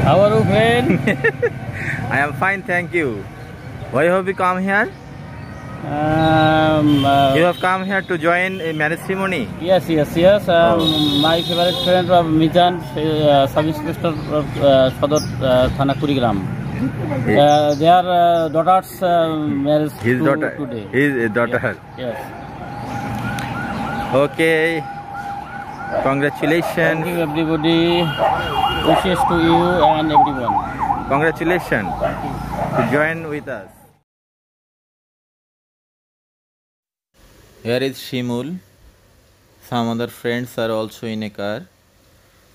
How are you, friend? I am fine, thank you. Why have you come here? You have come here to join a marriage ceremony? Yes. My favorite friend of Mizan, Sub-Inspector of Sodor Thana Kurigram. Their daughter's marriage today. His daughter? Yes. Okay. Congratulations. Thank you, everybody. Wishes to you and everyone. Congratulations to join with us. Here is Shimul. Some other friends are also in a car.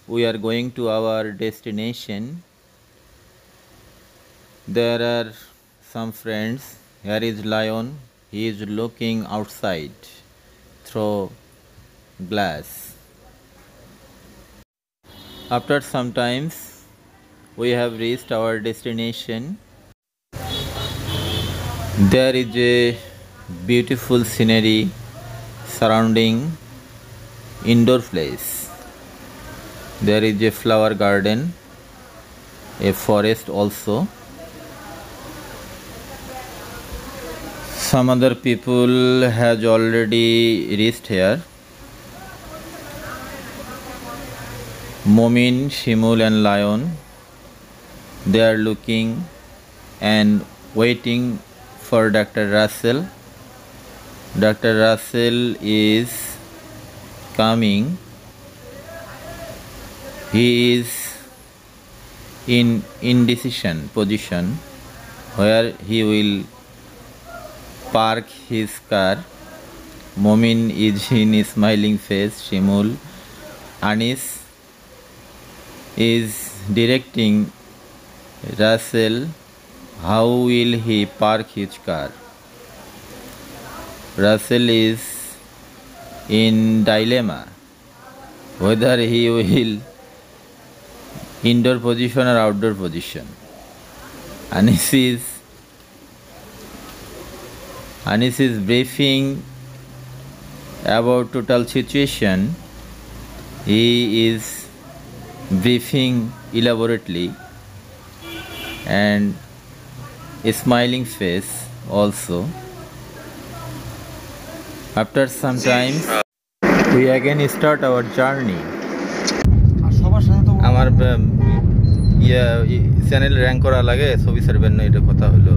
We are going to our destination. There are some friends. Here is Lion. He is looking outside through glass. After some times, we have reached our destination. There is a beautiful scenery surrounding indoor place. There is a flower garden, a forest also. Some other people has already reached here. Momin, Shimul and Lion, they are looking and waiting for Dr. Russell. Dr. Russell is coming. He is in indecision position where he will park his car. Momin is in a smiling face. Shimul, Anis is directing Russell how will he park his car. Russell is in dilemma whether he will indoor position or outdoor position. Anis is briefing about total situation. He is briefing elaborately and a smiling face also. After some time, we again start our journey. আমার channel rank করা লাগে ছবি ছাড়বেন না, এটা কথা হলো।